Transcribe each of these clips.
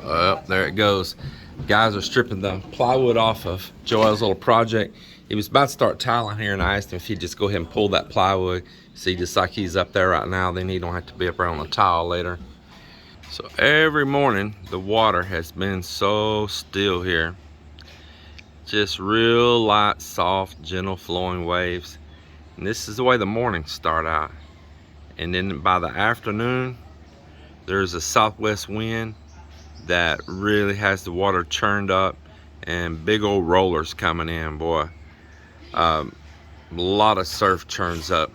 There it goes. Guys are stripping the plywood off of Joel's little project. He was about to start tiling here, and I asked him if he'd just go ahead and pull that plywood. See, just like he's up there right now, then he don't have to be up there on the tile later. So every morning, the water has been so still here. Just real light, soft, gentle flowing waves. And this is the way the mornings start out. And then by the afternoon, there's a southwest wind that really has the water churned up, and big old rollers coming in, boy. A lot of surf churns up,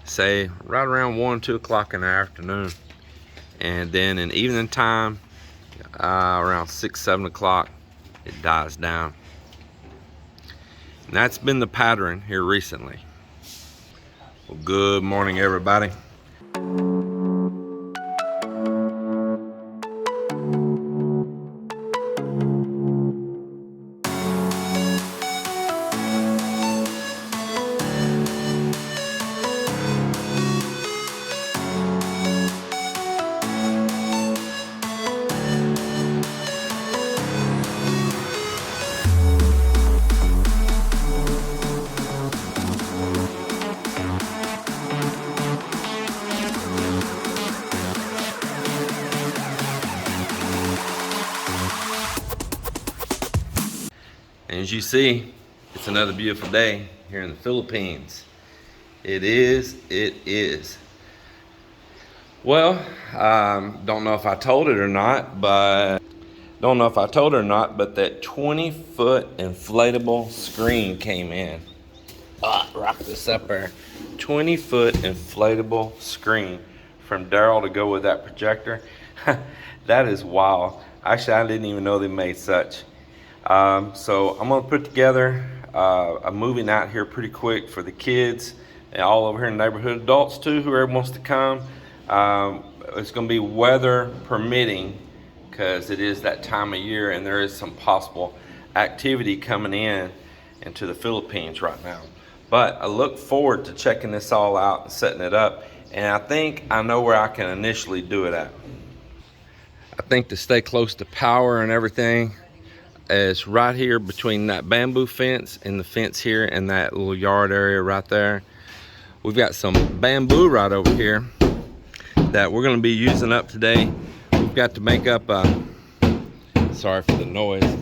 say right around 1-2 o'clock in the afternoon, and then in evening time around 6-7 o'clock it dies down. And that's been the pattern here recently. Well, good morning, everybody. And as you see, it's another beautiful day here in the Philippines. It is. Well, don't know if I told it or not, but that 20-foot inflatable screen came in. Rock this up there. 20-foot inflatable screen from Daryl to go with that projector. That is wild. Actually, I didn't even know they made such. So I'm gonna put together a movie night here pretty quick for the kids and all over here in the neighborhood, adults too, whoever wants to come. It's gonna be weather permitting, because it is that time of year and there is some possible activity coming into the Philippines right now. But I look forward to checking this all out and setting it up, and I think I know where I can initially do it at. I think to stay close to power and everything, is right here between that bamboo fence and the fence here and that little yard area right there. We've got some bamboo right over here that we're going to be using up today. We've got to make up sorry for the noise.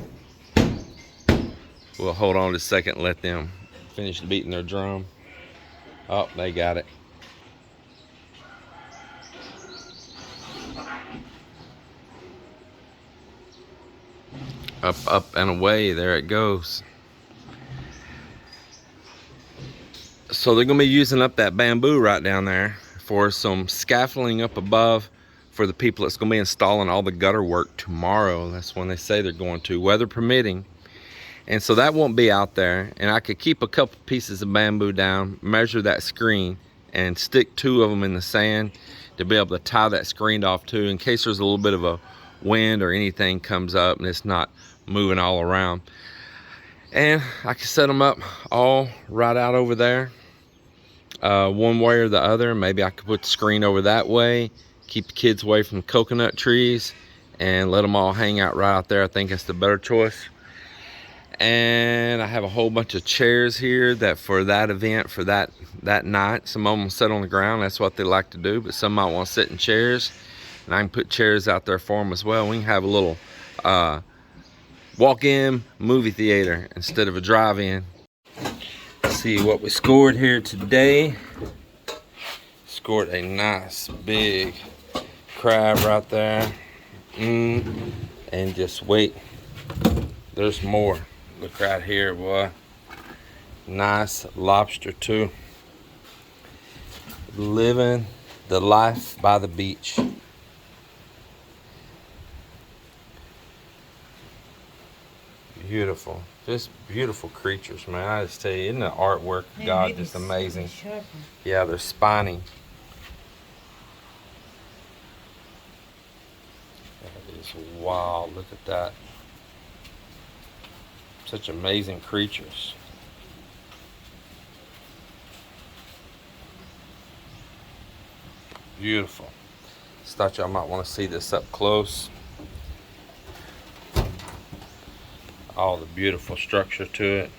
We'll hold on just a second and let them finish beating their drum. Oh, they got it. Up and away, there it goes. So they're gonna be using up that bamboo right down there for some scaffolding up above for the people that's gonna be installing all the gutter work tomorrow. That's when they say they're going to, weather permitting. And so that won't be out there, and I could keep a couple pieces of bamboo down, measure that screen, and stick 2 of them in the sand to be able to tie that screen off to, in case there's a little bit of a wind or anything comes up and it's not moving all around. And I can set them up all right out over there, one way or the other. Maybe I could put the screen over that way, keep the kids away from the coconut trees, and let them all hang out right out there. I think that's the better choice. And I have a whole bunch of chairs here that for that event, for that night. Some of them will sit on the ground, that's what they like to do, but some might want to sit in chairs, and I can put chairs out there for them as well. We can have a little walk-in movie theater instead of a drive-in. See what we scored here today. Scored a nice big crab right there. And just wait, there's more. Look right here, boy. Nice lobster too. Living the life by the beach. Beautiful, just beautiful creatures, man. I just tell you, isn't the artwork of God just amazing? Yeah, they're spiny. That is wild. Look at that. Such amazing creatures. Beautiful. Just thought y'all might want to see this up close. all the beautiful structure to it.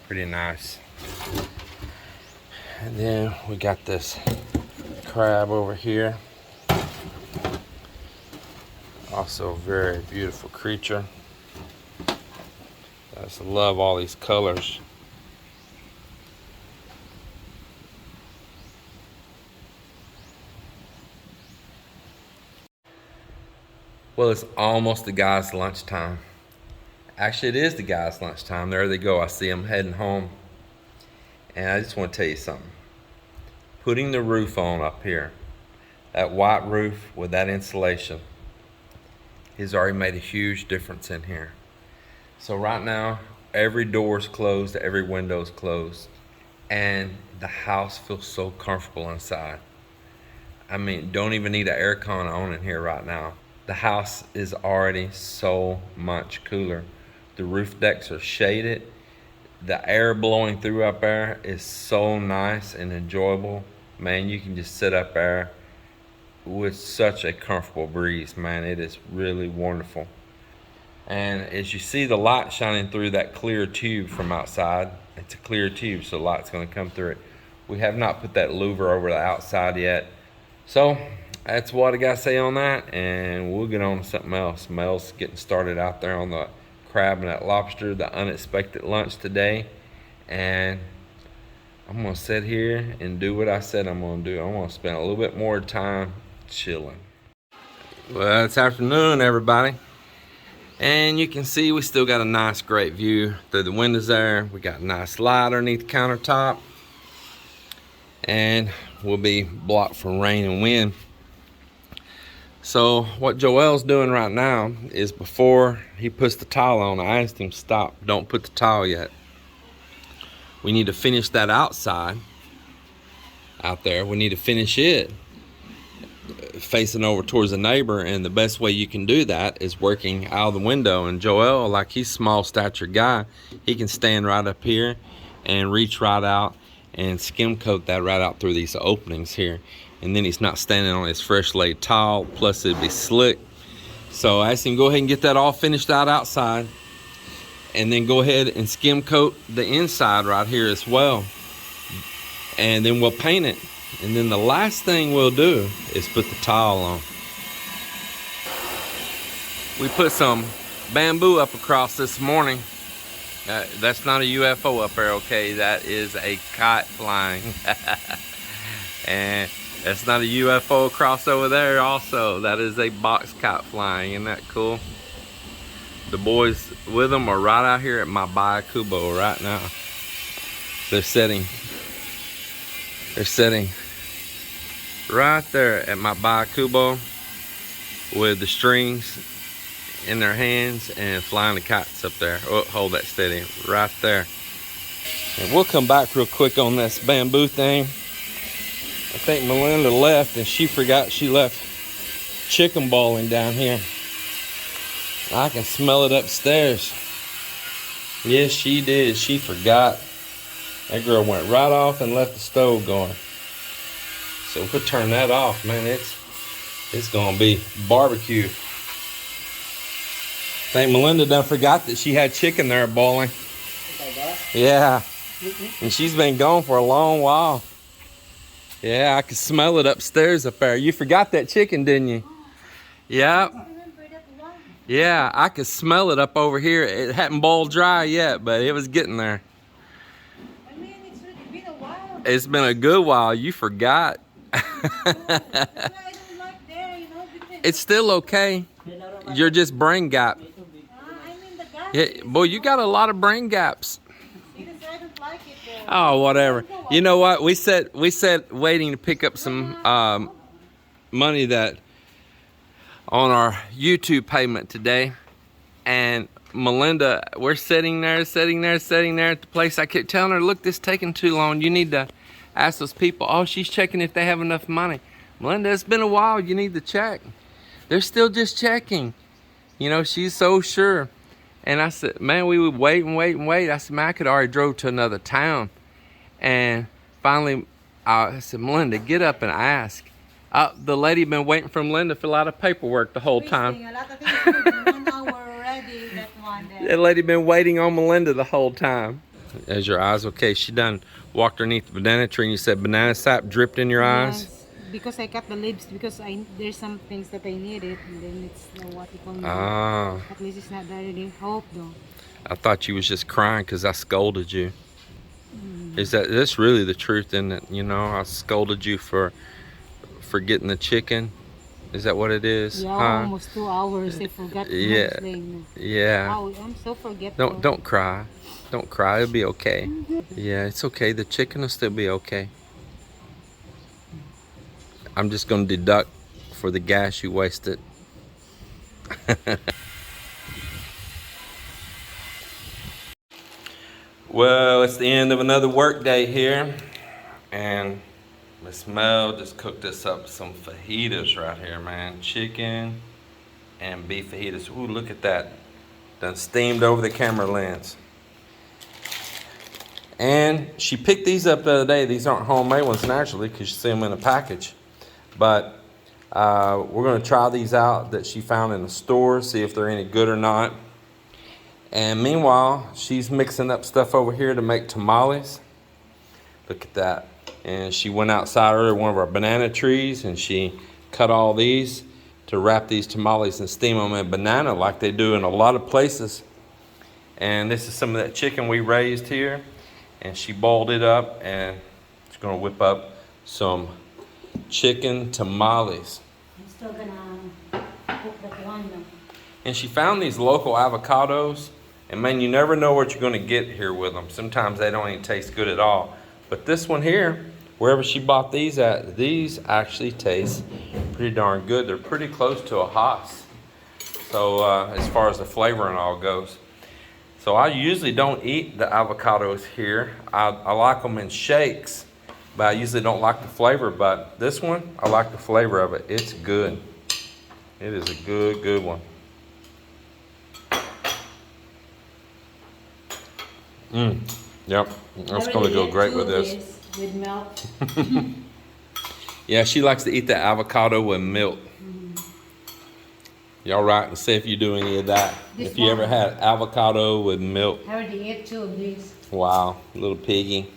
Pretty nice. And then we got this crab over here. Also a very beautiful creature. I just love all these colors. Well, it's almost the guys' lunchtime. Actually, it is the guys' lunchtime. There they go. I see them heading home. And I just want to tell you something. Putting the roof on up here, that white roof with that insulation, has already made a huge difference in here. So right now, every door's closed, every window's closed, and the house feels so comfortable inside. I mean, don't even need an air con on in here right now. The house is already so much cooler. The roof decks are shaded. The air blowing through up there is so nice and enjoyable. Man, you can just sit up there with such a comfortable breeze, man. It is really wonderful. And as you see the light shining through that clear tube from outside, it's a clear tube, so light's going to come through it. We have not put that louver over the outside yet. So that's what I got to say on that, and we'll get on to something else. Mel's getting started out there on the crab and that lobster, the unexpected lunch today. And I'm going to sit here and do what I said I'm going to do. I'm going to spend a little bit more time chilling. Well, it's afternoon, everybody. And you can see we still got a nice, great view through the windows there. We got a nice light underneath the countertop. And we'll be blocked from rain and wind. So what Joel's doing right now is before he puts the tile on, I asked him, stop, don't put the tile yet. We need to finish that outside out there. We need to finish it facing over towards the neighbor, and the best way you can do that is working out of the window. And Joel, like he's a small stature guy, he can stand right up here and reach right out and skim coat that right out through these openings here. And then he's not standing on his fresh laid tile, plus it'd be slick. So I asked him, go ahead and get that all finished out outside, and then go ahead and skim coat the inside right here as well. And then we'll paint it. And then the last thing we'll do is put the tile on. We put some bamboo up across this morning. That's not a UFO up there, okay? That is a kite flying. And that's not a UFO across over there also. That is a box kite flying. Isn't that cool? The boys with them are right out here at my Bayakubo right now. They're sitting right there at my Bayakubo with the strings in their hands and flying the kites up there. Oh, hold that steady, right there. And we'll come back real quick on this bamboo thing. I think Melinda left and she forgot she left chicken balling down here. I can smell it upstairs. Yes, she did. She forgot. That girl went right off and left the stove going. So we'll turn that off, man. It's gonna be barbecue. I think Melinda done forgot that she had chicken there boiling. Yeah. And she's been gone for a long while. Yeah, I can smell it upstairs up there. You forgot that chicken, didn't you? Yeah. Yeah, I could smell it up over here. It hadn't boiled dry yet, but it was getting there. I mean, it's been a while. It's been a good while. You forgot. It's still okay. You're just brain gap. Yeah, boy, you got a lot of brain gaps. Oh, whatever. You know what? We said waiting to pick up some money that on our YouTube payment today, and Melinda, we're sitting there at the place. I kept telling her, look, this is taking too long. You need to ask those people. Oh, she's checking if they have enough money. Melinda, it's been a while. You need to check. They're still just checking. You know, she's so sure. And I said, man, we would wait and wait and wait. I said, man, I could already drove to another town. And finally, I said, Melinda, get up and ask. The lady been waiting for Melinda to fill out a paperwork the whole time. A lot of things for 1 hour already. That one there. That lady been waiting on Melinda the whole time. Is your eyes okay? She done walked underneath the banana tree and you said banana sap dripped in your eyes? Yes, because I cut the lips because there's some things that I needed and then it's what you call Ah. at least it's not really hope though. I thought you was just crying because I scolded you. Is that's really the truth, isn't it? You know, I scolded you for getting the chicken. Is that what it is? Yeah, huh? almost 2 hours. I forgot. Yeah. Yeah. Wow, I'm so forgetful. Don't cry. Don't cry. It'll be okay. Yeah, it's okay. The chicken will still be okay. I'm just gonna deduct for the gas you wasted. Well, it's the end of another work day here, and Miss Mel just cooked us up some fajitas right here, man. Chicken and beef fajitas. Ooh, look at that. Done steamed over the camera lens. And she picked these up the other day. These aren't homemade ones naturally because you see them in a package. But we're going to try these out that she found in the store, see if they're any good or not. And meanwhile, she's mixing up stuff over here to make tamales. Look at that. And she went outside earlier, one of our banana trees, and she cut all these to wrap these tamales and steam them in banana like they do in a lot of places. And this is some of that chicken we raised here. And she boiled it up, and she's gonna whip up some chicken tamales. I'm still gonna cook that one though. And she found these local avocados. And man, you never know what you're gonna get here with them. Sometimes they don't even taste good at all. But this one here, wherever she bought these at, these actually taste pretty darn good. They're pretty close to a Haas. So as far as the flavor and all goes. So I usually don't eat the avocados here. I like them in shakes, but I usually don't like the flavor. But this one, I like the flavor of it. It's good. It is a good one. Yep, that's gonna go great with this. With milk. Yeah, she likes to eat the avocado with milk. Y'all write and say if you do any of that. If you ever had avocado with milk. I already ate 2 of these. Wow, little piggy.